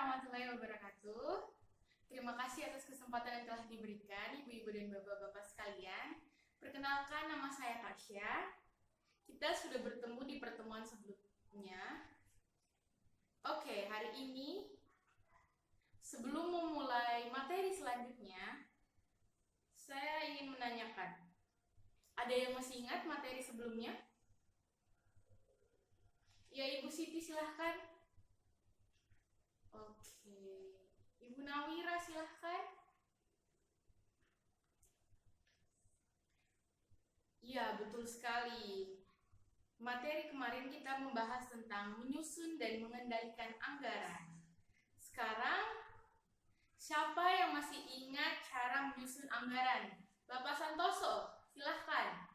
warahmatullahi wabarakatuh. Terima kasih atas kesempatan yang telah diberikan ibu-ibu dan bapak-bapak sekalian. Perkenalkan, nama saya Tasya. Kita sudah bertemu di pertemuan sebelumnya. Oke, hari ini sebelum memulai materi selanjutnya, saya ingin menanyakan, ada yang masih ingat materi sebelumnya? Ya, Ibu Siti silahkan. Oke, Ibu Nawira silahkan. Iya, betul sekali. Materi kemarin kita membahas tentang menyusun dan mengendalikan anggaran. Sekarang, siapa yang masih ingat cara menyusun anggaran? Bapak Santoso, silahkan.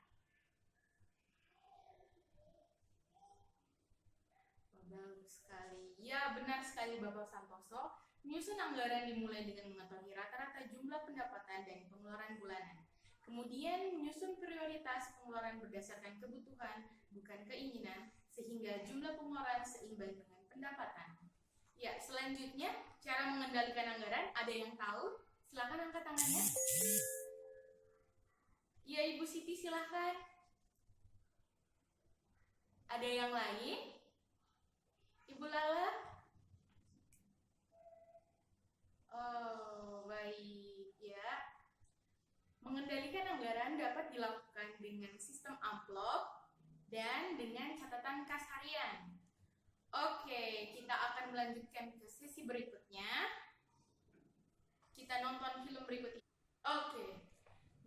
Bagus sekali. Ya, benar sekali Bapak Santoso. Menyusun anggaran dimulai dengan mengetahui rata-rata jumlah pendapatan dan pengeluaran bulanan. Kemudian menyusun prioritas pengeluaran berdasarkan kebutuhan, bukan keinginan, sehingga jumlah pengeluaran seimbang dengan pendapatan. Ya, selanjutnya cara mengendalikan anggaran, ada yang tahu? Silakan angkat tangannya. Ya, Ibu Siti silahkan. Ada yang lain? Ibu Lala? Oh, baik ya. Mengendalikan anggaran dapat dilakukan dengan sistem amplop dan dengan catatan kas harian. Oke, kita akan melanjutkan ke sesi berikutnya. Kita nonton film berikut ini. Oke,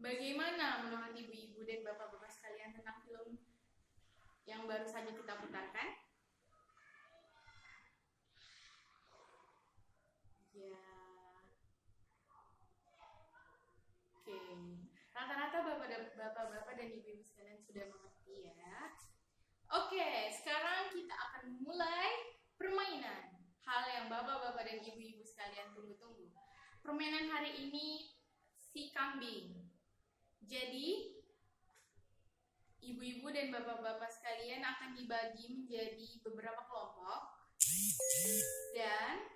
bagaimana menurut ibu-ibu dan bapak-bapak sekalian tentang film yang baru saja kita putarkan? Ya. Oke, rata-rata bapak-bapak dan ibu-ibu sekalian sudah mengerti ya. Oke, sekarang kita akan mulai permainan. Hal yang bapak-bapak dan ibu-ibu sekalian tunggu-tunggu. Permainan hari ini si kambing. Jadi, ibu-ibu dan bapak-bapak sekalian akan dibagi menjadi beberapa kelompok. Dan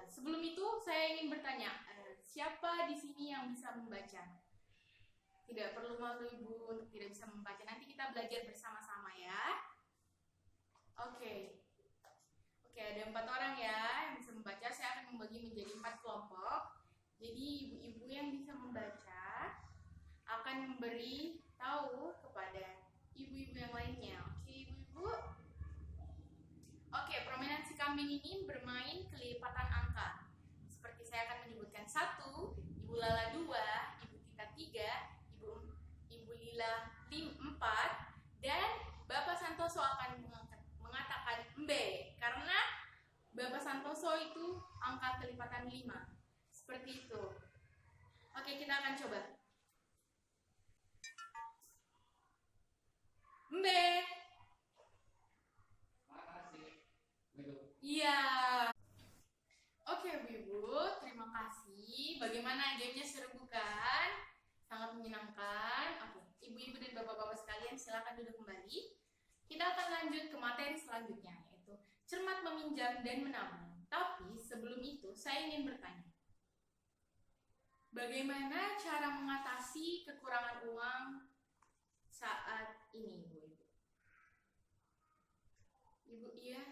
sebelum itu saya ingin bertanya, siapa di sini yang bisa membaca? Tidak perlu malu ibu untuk tidak bisa membaca. Nanti kita belajar bersama-sama ya. Oke, ada 4 orang ya yang bisa membaca. Saya akan membagi menjadi 4 kelompok. Jadi ibu-ibu yang bisa membaca akan memberi tahu kepada ibu-ibu yang lainnya. Oke, ibu-ibu. Oke, permainan si kambing ini bermain kelipatan angka. Seperti saya akan menyebutkan 1, Ibu Lala 2, Ibu Tita 3, Ibu Lila 4, dan Bapak Santoso akan mengatakan mbe, karena Bapak Santoso itu angka kelipatan 5. Seperti itu. Oke, kita akan coba. Mbe. Iya. Oke, ibu, terima kasih. Bagaimana gamenya, seru bukan? Sangat menyenangkan. Oke, ibu-ibu dan bapak-bapak sekalian silakan duduk kembali. Kita akan lanjut ke materi selanjutnya, yaitu cermat meminjam dan menabung. Tapi sebelum itu saya ingin bertanya, bagaimana cara mengatasi kekurangan uang saat ini, ibu-ibu? Ibu, iya?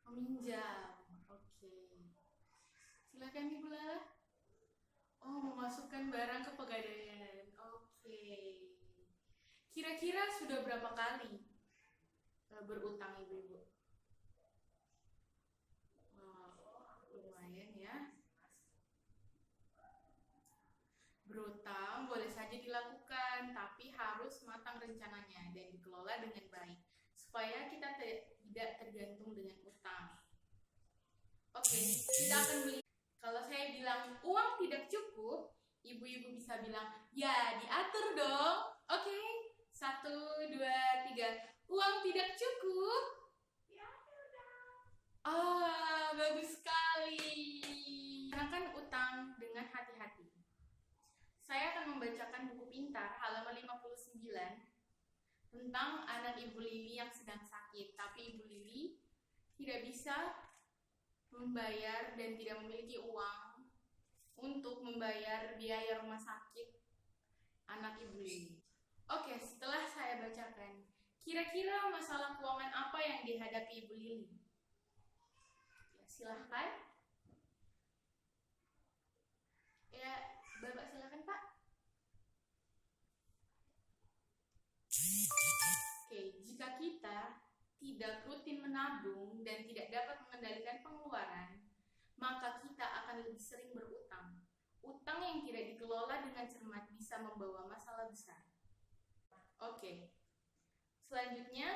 Meminjam. Oke. Silakan Ibu Lala. Oh, memasukkan barang ke pegadaian. Oke. Kira-kira sudah berapa kali berutang ibu-ibu? Lumayan ya. Berutang boleh saja dilakukan, tapi harus matang rencananya dan dikelola dengan baik, supaya kita tidak tergantung dengan utang. Oke, kita akan beli. Kalau saya bilang uang tidak cukup, ibu-ibu bisa bilang, ya diatur dong. Oke, 1, 2, 3. Uang tidak cukup? Diatur dong. Bagus sekali. Gunakan utang dengan hati-hati. Saya akan membacakan buku pintar halaman 59 tentang anak Ibu Lili yang sedang sakit, tapi Ibu Lili tidak bisa membayar dan tidak memiliki uang untuk membayar biaya rumah sakit anak Ibu Lili. Oke, setelah saya bacakan, kira-kira masalah keuangan apa yang dihadapi Ibu Lili? Ya, silahkan. Ya, Bapak silahkan, Pak. Oke, jika kita tidak rutin menabung dan tidak dapat mengendalikan pengeluaran, maka kita akan lebih sering berutang. Utang yang tidak dikelola dengan cermat bisa membawa masalah besar. Oke, selanjutnya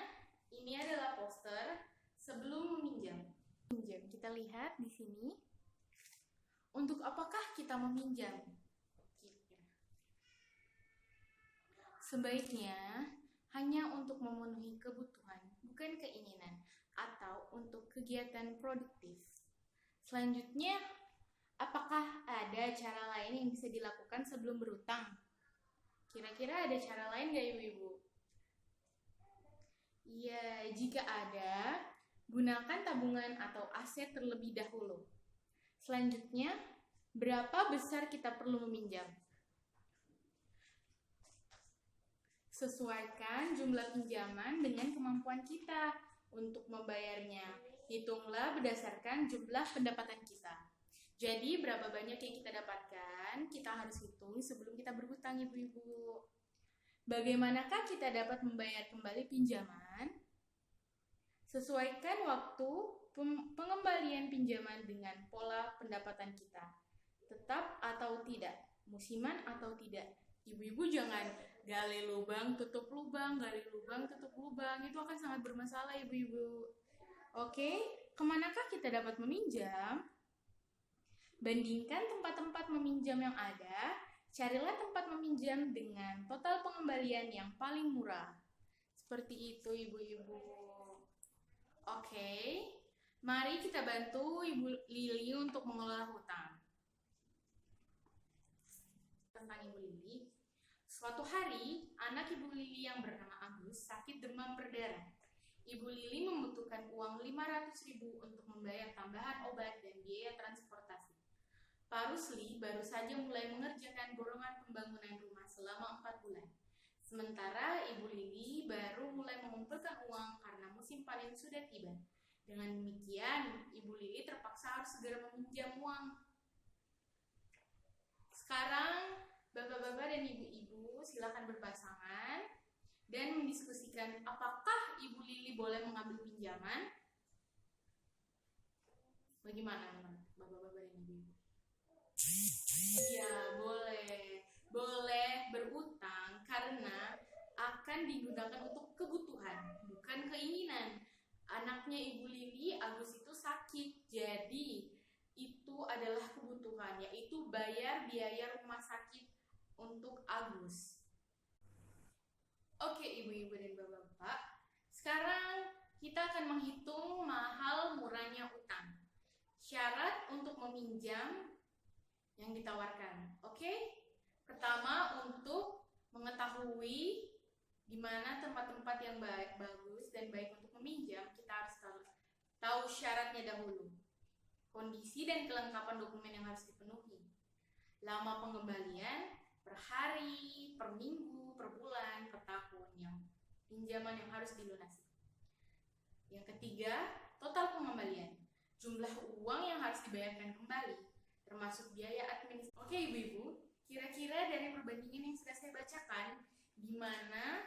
ini adalah poster sebelum meminjam. Kita lihat di sini. Untuk apakah kita meminjam? Sebaiknya hanya untuk memenuhi kebutuhan, bukan keinginan, atau untuk kegiatan produktif. Selanjutnya, apakah ada cara lain yang bisa dilakukan sebelum berutang? Kira-kira ada cara lain nggak Ibu-Ibu? Ya, jika ada, gunakan tabungan atau aset terlebih dahulu. Selanjutnya, berapa besar kita perlu meminjam? Sesuaikan jumlah pinjaman dengan kemampuan kita untuk membayarnya. Hitunglah berdasarkan jumlah pendapatan kita. Jadi, berapa banyak yang kita dapatkan, kita harus hitung sebelum kita berhutang, Ibu-Ibu. Bagaimanakah kita dapat membayar kembali pinjaman? Sesuaikan waktu pengembalian pinjaman dengan pola pendapatan kita. Tetap atau tidak, musiman atau tidak. Ibu-ibu jangan gali lubang, tutup lubang, gali lubang, tutup lubang. Itu akan sangat bermasalah, Ibu-ibu. Oke, kemanakah kita dapat meminjam? Bandingkan tempat-tempat meminjam yang ada. Carilah tempat meminjam dengan total pengembalian yang paling murah. Seperti itu, Ibu-ibu. Oke, mari kita bantu Ibu Lili untuk mengelola hutang. Tentang Ibu Lili, suatu hari anak Ibu Lili yang bernama Agus sakit demam berdarah. Ibu Lili membutuhkan uang 500.000 untuk membayar tambahan obat dan biaya transportasi. Pak Rusli baru saja mulai mengerjakan borongan pembangunan rumah selama 4 bulan. Sementara Ibu Lili baru mulai mengumpulkan uang karena musim panen sudah tiba. Dengan demikian, Ibu Lili terpaksa harus segera meminjam uang. Sekarang, Bapak-bapak dan Ibu-ibu silakan berpasangan dan mendiskusikan apakah Ibu Lili boleh mengambil pinjaman. Bagaimana, Bapak-bapak dan Ibu-ibu? Iya, boleh berutang karena akan digunakan untuk kebutuhan, bukan keinginan. Anaknya Ibu Lili, Agus itu sakit, jadi itu adalah kebutuhan, yaitu bayar biaya rumah sakit untuk Agus. Oke, Ibu-ibu dan Bapak-bapak, sekarang kita akan menghitung mahal murahnya utang. Syarat untuk meminjam yang ditawarkan. Oke? Pertama, untuk mengetahui di mana tempat-tempat yang bagus dan baik untuk meminjam, kita harus tahu syaratnya dahulu. Kondisi dan kelengkapan dokumen yang harus dipenuhi. Lama pengembalian per hari, per minggu, per bulan, per tahun, yang pinjaman yang harus dilunasi. Yang ketiga, total pengembalian. Jumlah uang yang harus dibayarkan kembali, termasuk biaya administrasi. Oke, Ibu-ibu, kira-kira dari perbandingan yang sudah saya bacakan, di mana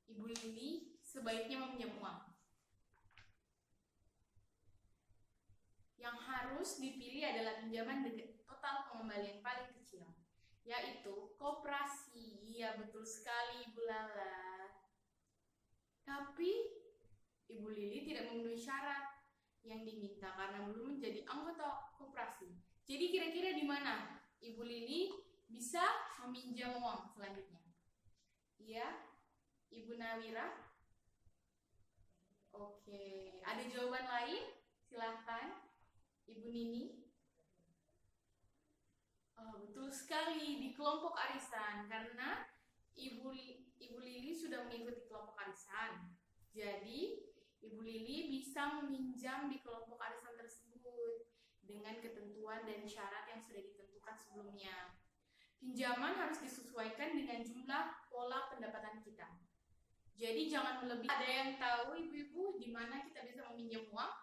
Ibu Lili sebaiknya meminjam uang? Yang harus dipilih adalah pinjaman dengan total pengembalian paling kecil, yaitu koperasi. Iya, betul sekali, Ibu Lala. Tapi Ibu Lili tidak memenuhi syarat yang diminta karena belum menjadi anggota koperasi. Jadi kira-kira di mana Ibu Lili bisa meminjam uang selanjutnya? Iya, Ibu Nawira? Oke, ada jawaban lain? Silahkan, Ibu Nini. Oh, betul sekali, di kelompok arisan, karena Ibu Lili sudah mengikuti kelompok arisan. Jadi, Ibu Lili bisa meminjam di kelompok arisan tersebut. dengan ketentuan dan syarat yang sudah ditentukan sebelumnya. Pinjaman harus disesuaikan dengan jumlah pola pendapatan kita. Jadi jangan melebihi. Ada yang tahu ibu-ibu di mana kita bisa meminjam uang?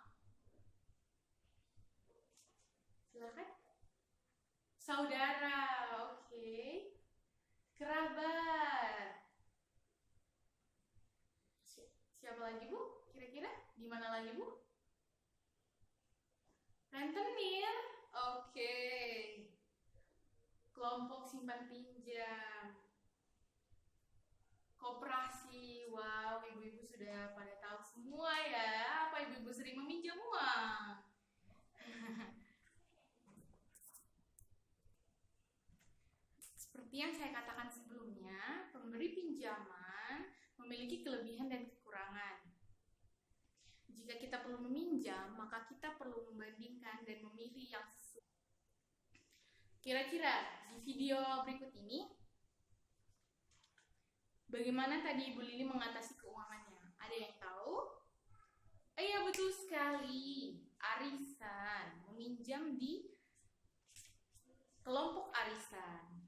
Silakan. Saudara, oke. Kerabat. Siapa lagi Bu? Kira-kira di mana lagi Bu? Rentenir, oke. Kelompok simpan pinjam, koperasi. Wow, ibu-ibu sudah pada tahu semua ya. Apa ibu-ibu sering meminjam uang? Seperti yang saya katakan sebelumnya, pemberi pinjaman memiliki kelebihan dan kekurangan. Jika kita perlu meminjam, maka kita perlu membandingkan dan memilih yang sesuai. Kira-kira di video berikut ini, bagaimana tadi Ibu Lili mengatasi keuangannya? Ada yang tahu? Iya, betul sekali. Arisan, meminjam di kelompok arisan.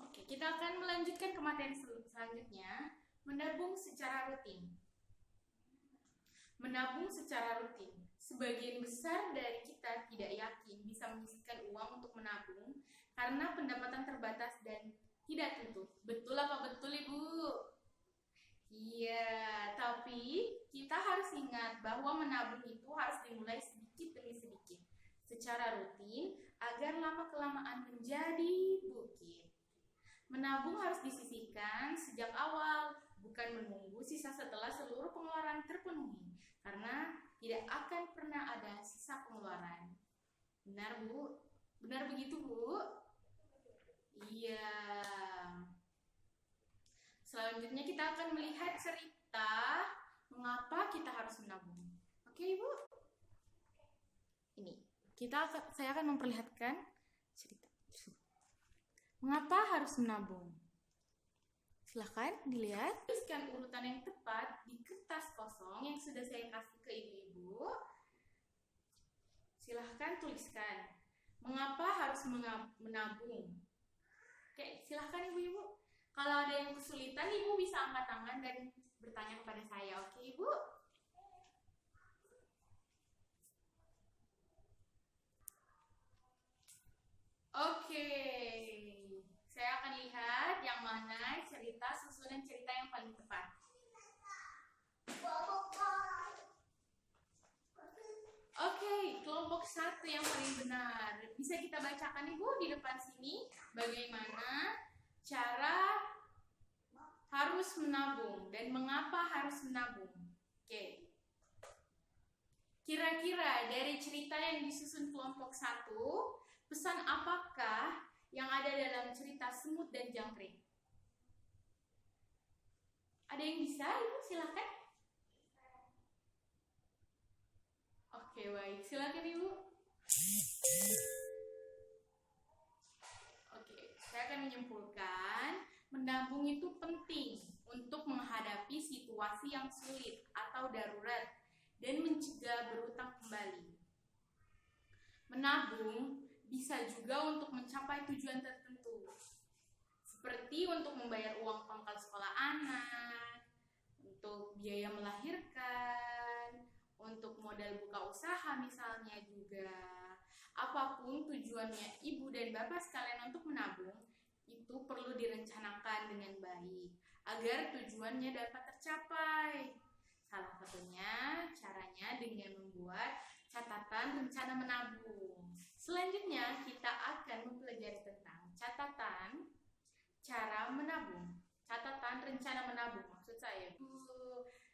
Oke, kita akan melanjutkan ke materi selanjutnya, menabung secara rutin. Menabung secara rutin. Sebagian besar dari kita tidak yakin bisa menyisihkan uang untuk menabung karena pendapatan terbatas dan tidak tentu. Betul apa betul Ibu? Iya, tapi kita harus ingat bahwa menabung itu harus dimulai sedikit demi sedikit secara rutin agar lama-kelamaan menjadi bukit. Menabung harus disisihkan sejak awal, bukan menunggu sisa setelah seluruh pengeluaran terpenuhi, karena tidak akan pernah ada sisa pengeluaran. Benar Bu? Benar begitu Bu? Iya. Selanjutnya kita akan melihat cerita mengapa kita harus menabung. Oke Ibu? Ini, saya akan memperlihatkan cerita. Mengapa harus menabung? Silahkan dilihat. Tuliskan urutan yang tepat di kertas kosong yang sudah saya kasih ke ibu-ibu. Silahkan tuliskan. Mengapa harus menabung? Oke, silahkan ibu-ibu. Kalau ada yang kesulitan, ibu bisa angkat tangan dan bertanya kepada saya. Oke, ibu? Oke. Saya akan lihat yang mana cerita susunan cerita yang paling tepat. Oke, kelompok 1 yang paling benar. Bisa kita bacakan Ibu di depan sini bagaimana cara harus menabung dan mengapa harus menabung. Oke. Kira-kira dari cerita yang disusun kelompok 1, pesan apakah yang ada dalam cerita semut dan jangkrik? Ada yang bisa? Ibu silakan. Oke, baik. Silakan Ibu. Oke, saya akan menyimpulkan, menabung itu penting untuk menghadapi situasi yang sulit atau darurat dan mencegah berutang kembali. Menabung bisa juga untuk mencapai tujuan tertentu, seperti untuk membayar uang pangkal sekolah anak, untuk biaya melahirkan, untuk modal buka usaha misalnya juga. Apapun tujuannya ibu dan bapak sekalian untuk menabung, itu perlu direncanakan dengan baik, agar tujuannya dapat tercapai. Salah satunya caranya dengan membuat catatan rencana menabung. Selanjutnya kita akan mempelajari tentang catatan cara menabung. Catatan rencana menabung maksud saya.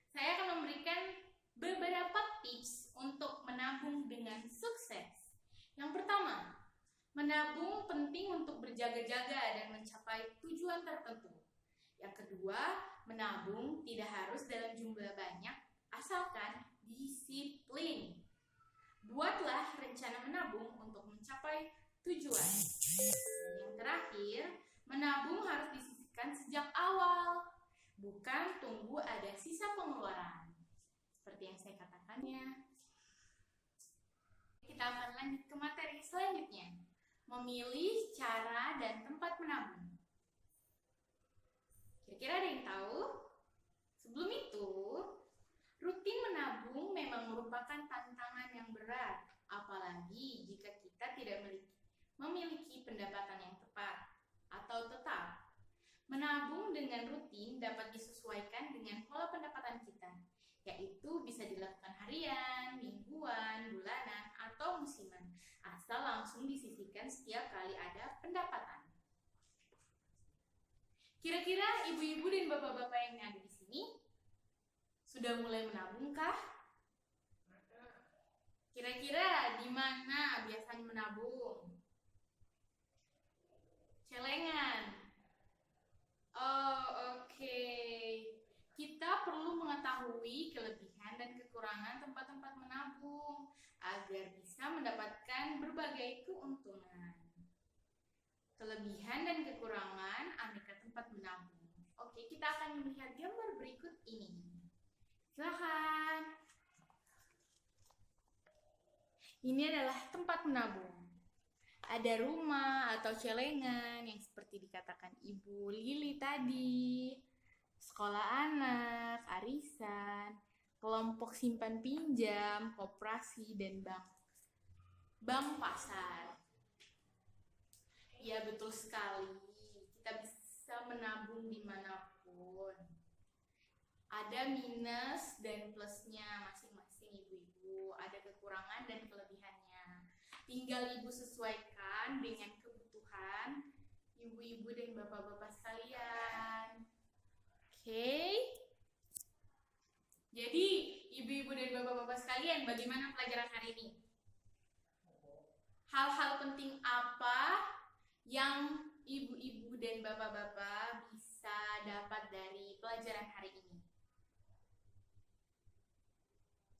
Saya akan memberikan beberapa tips untuk menabung dengan sukses. Yang pertama, menabung penting untuk berjaga-jaga dan mencapai tujuan tertentu. Yang kedua, menabung tidak harus dalam jumlah banyak, asalkan disiplin. Buatlah rencana menabung untuk mencapai tujuan. Yang terakhir, menabung harus disisihkan sejak awal, bukan tunggu ada sisa pengeluaran. Seperti yang saya katakannya. Kita kita akan lanjut ke materi selanjutnya. Memilih cara dan tempat menabung. Kira-kira ada yang tahu? Sebelum itu, rutin menabung memang merupakan tantangan yang berat, apalagi jika kita tidak memiliki pendapatan yang tepat atau tetap. Menabung dengan rutin dapat disesuaikan dengan pola pendapatan kita, yaitu bisa dilakukan harian, mingguan, bulanan, atau musiman, asal langsung disisihkan setiap kali ada pendapatan. Kira-kira ibu-ibu dan bapak-bapak yang ada di sini sudah mulai menabung kah? Kira-kira di mana biasanya menabung? Celengan. Oh, oke. Kita perlu mengetahui kelebihan dan kekurangan tempat-tempat menabung agar bisa mendapatkan berbagai keuntungan. Kelebihan dan kekurangan aneka tempat menabung. Oke, kita akan melihat gambar berikut ini. Silahkan. Ini adalah tempat menabung. Ada rumah atau celengan yang seperti dikatakan Ibu Lili tadi, sekolah anak, arisan, kelompok simpan pinjam, koperasi, dan bank pasar. Ya, betul sekali. Kita bisa menabung dimanapun. Ada minus dan plusnya masing-masing ibu-ibu. Ada kekurangan dan kelebihannya. Tinggal ibu sesuaikan dengan kebutuhan ibu-ibu dan bapak-bapak sekalian. Oke. Jadi, ibu-ibu dan bapak-bapak sekalian, bagaimana pelajaran hari ini? Hal-hal penting apa yang ibu-ibu dan bapak-bapak bisa dapat dari pelajaran hari ini?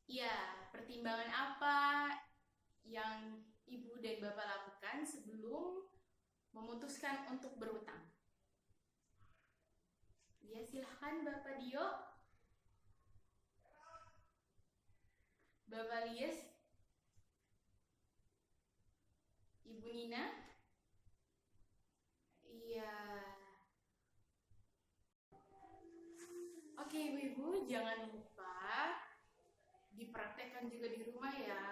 Ya, pertimbangan apa yang ibu dan bapak lakukan sebelum memutuskan untuk berutang? Ya, silahkan Bapak Dio. Bapak Lies. Ibu Nina. Iya. Oke, ibu-ibu, jangan lupa dipraktekkan juga di rumah ya.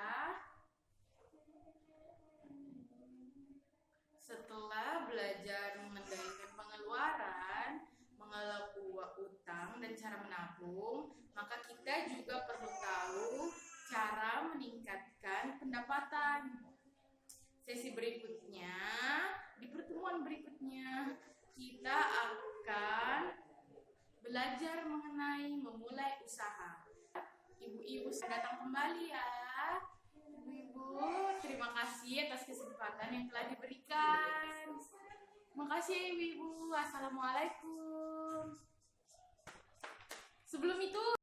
Setelah belajar mengendalikan pengeluaran, mengelola utang, dan cara menabung, maka kita juga perlu tahu cara meningkatkan pendapatan. Sesi berikutnya, di pertemuan berikutnya, kita akan belajar mengenai memulai usaha. Ibu-ibu datang kembali ya. Ibu-ibu, terima kasih atas kesempatan yang telah diberikan. Terima kasih ya ibu-ibu. Assalamualaikum. Sebelum itu